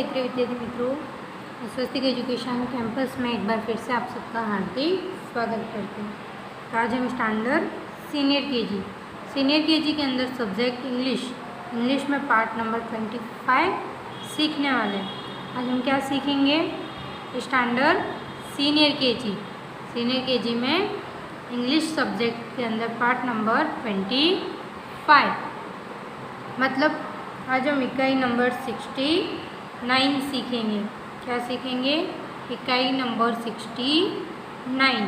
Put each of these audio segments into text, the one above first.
प्रिय विद्यार्थी मित्रों, स्वस्तिक एजुकेशन कैंपस में एक बार फिर से आप सबका हार्दिक स्वागत करते हैं। तो आज हम स्टैंडर्ड सीनियर केजी के अंदर सब्जेक्ट इंग्लिश में पार्ट नंबर 25 सीखने वाले हैं। आज हम क्या सीखेंगे? स्टैंडर्ड सीनियर केजी में इंग्लिश सब्जेक्ट के अंदर पार्ट नंबर 25, मतलब आज हम इकाई नंबर 69 सीखेंगे। क्या सीखेंगे? इकाई नंबर 69।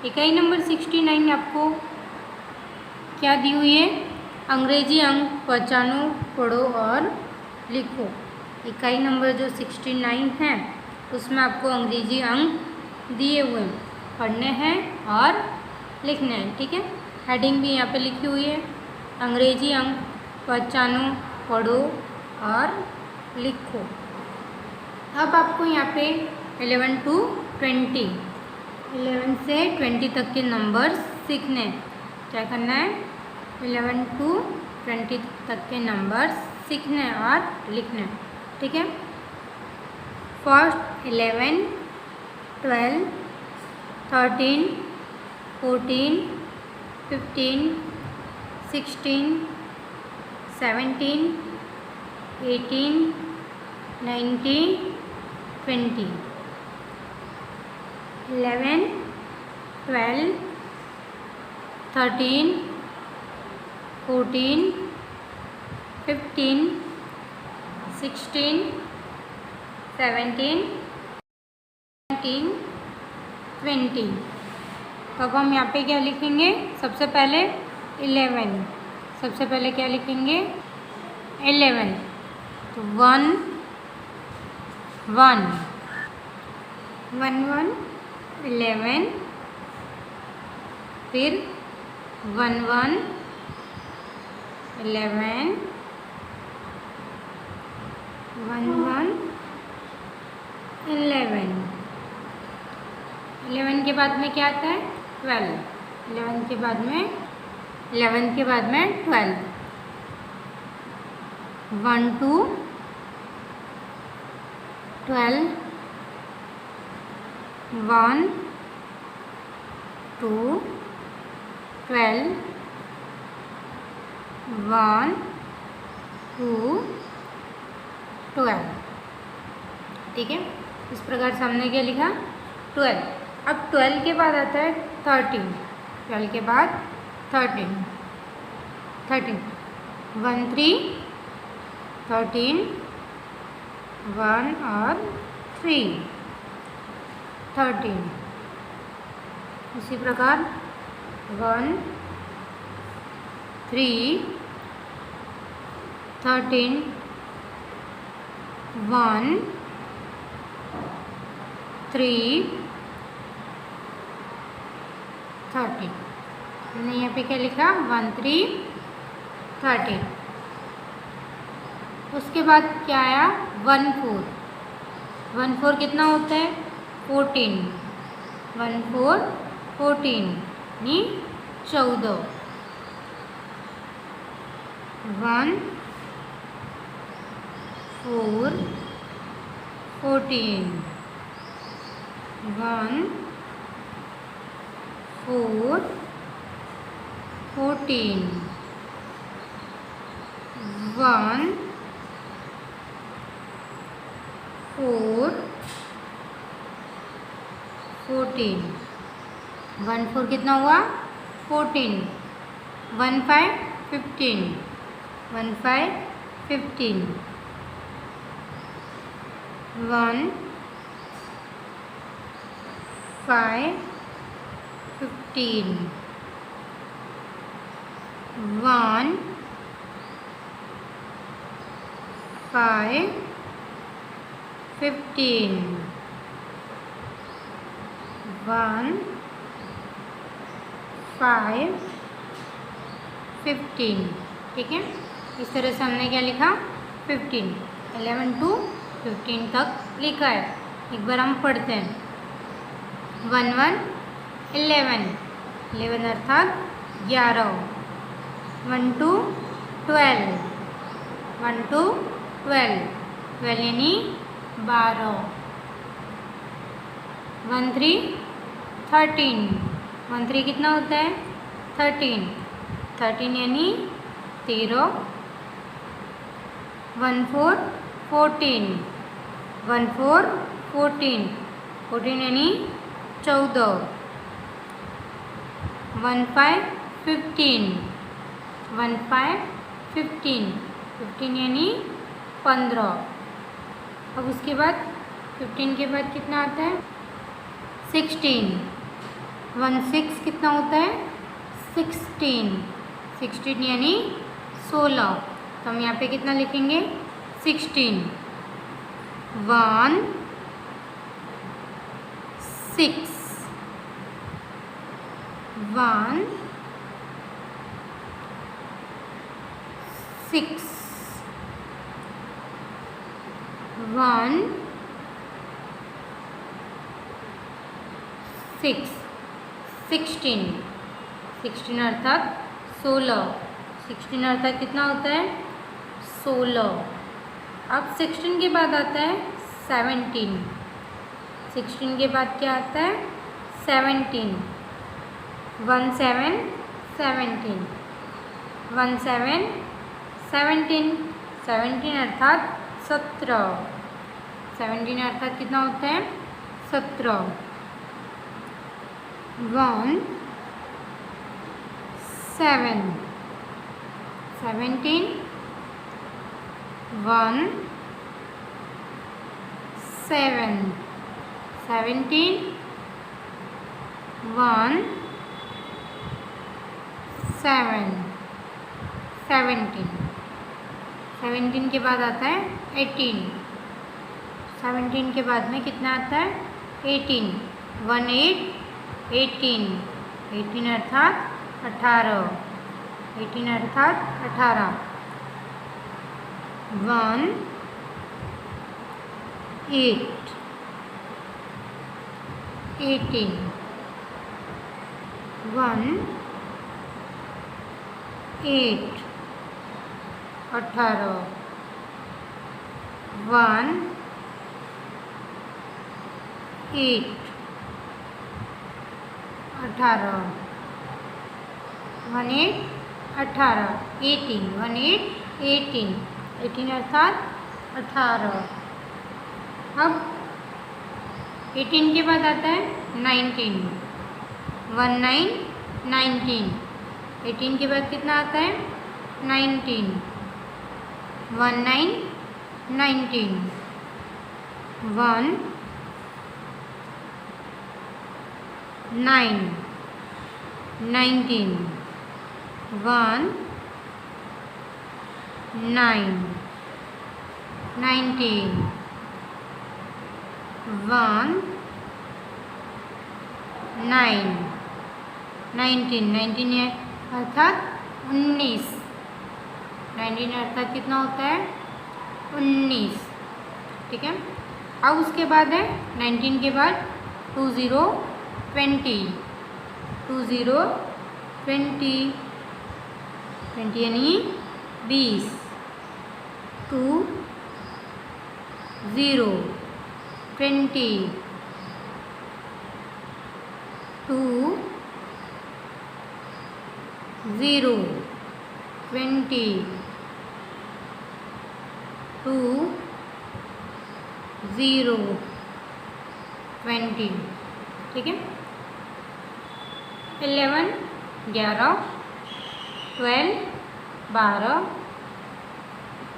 इकाई नंबर 69 आपको क्या दी हुई है? अंग्रेजी अंक पहचानो, पढ़ो और लिखो। इकाई नंबर जो 69 है उसमें आपको अंग्रेजी अंक दिए हुए हैं, पढ़ने हैं और लिखने हैं। ठीक है, हेडिंग भी यहाँ पे लिखी हुई है, अंग्रेजी अंक पहचानो, पढ़ो और लिखो। अब आपको यहाँ पे 11 to 20, 11 से 20 तक के नंबर सीखने हैं। क्या करना है? 11 to 20 तक के नंबर सीखने और लिखने। ठीक है, फर्स्ट 11, 12, 13, 14, 15, 16, 17, 18, 19, 20, 11, 12, 13, 14, 15, 16, 17, 19, 20। तो अब हम यहाँ पे क्या लिखेंगे? सबसे पहले 11, सबसे पहले क्या लिखेंगे? 11। तो 1 1 1 1 11, फिर 1 1 11, 1 1 11। 11 के बाद में क्या आता है? 12। 11 के बाद में 12। 1 2 12, 1 2 12, 1 2 12। ठीक है, इस प्रकार से हमने क्या लिखा? 12। अब 12 के बाद आता है 13। 12 के बाद 13, 1 3 13, 1 और 3, 13। इसी प्रकार 1 3 13, 1 3 13। हमने यहाँ पे क्या लिखा? 1 3 13। उसके बाद क्या आया? 1 4। 1 4 कितना होता है? 14। 1 4 14 यानी 14। 1 4 14, 1 4 14, 1 4 14। 1 4 कितना हुआ? 14। 1 5 15, 1 5 15, 1 5 15, 1 5 15, 1 5 15। ठीक है, इस तरह से हमने क्या लिखा? 15। 11 to 15 तक लिखा है। एक बार हम पढ़ते हैं। 1 1 11, 11 अर्थात 11। 1 2 12, 1 2 12, 12 यानी 12, 1 3 13, 1 3 कितना होता है 13, 13 यानी 13, 1 4 14, 1 4 14, 14 यानी 14, 1 5 15, 1 5 15, 15 यानी 15। अब उसके बाद 15 के बाद कितना आता है 16, 1 6 कितना होता है 16, 16 यानी 16। तो हम यहाँ पे कितना लिखेंगे 16, 1 6, 1 6, 1 6, 16, 16 अर्थात 16, 16 अर्थात कितना होता है 16। अब 16 के बाद आता है 17, 16 के बाद क्या आता है 17, 1 7 17, 1 7 17, 17 अर्थात 17, 17 अर्थात कितना होता है 17, 1 7 17, 1 7 17, 1 7 17, 17 के बाद आता है 18, 17 के बाद में कितना आता है 18, 1 8 18, 18 अर्थात 18, 18 अर्थात 18, 1 8 18, 1 8 18, 1 8 18, 1 8 18, 18, 1 8 18, 18 अर्थात 18। अब 18 के बाद आता है 19, 1 9 19, 18 के बाद कितना आता है 19, 1 9 19, 1 9 19, 1 9 19, 1 9 19, 19 अर्थात 19, 19 अर्थात कितना होता है 19, ठीक है। अब उसके बाद है 19 के बाद 20 20, 20 20, 20 यानी 20, 2 0 20, 2 0 20, 2 0 20, ठीक है। 11 11, 12 12,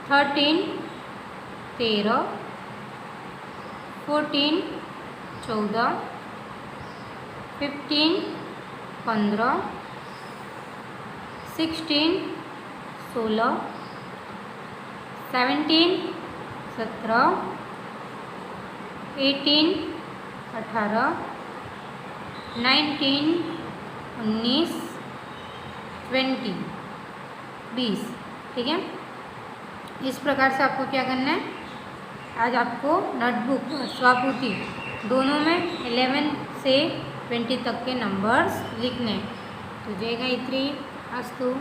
13 13, 14 14, 15 15, 16 16, 17 17, 18 18, 19 19, 20 20, ठीक है। इस प्रकार से आपको क्या करना है, आज आपको नोटबुक और स्वापूर्ति दोनों में 11 से 20 तक के नंबर्स लिखने हैं। तो जय गायत्री, अस्तु।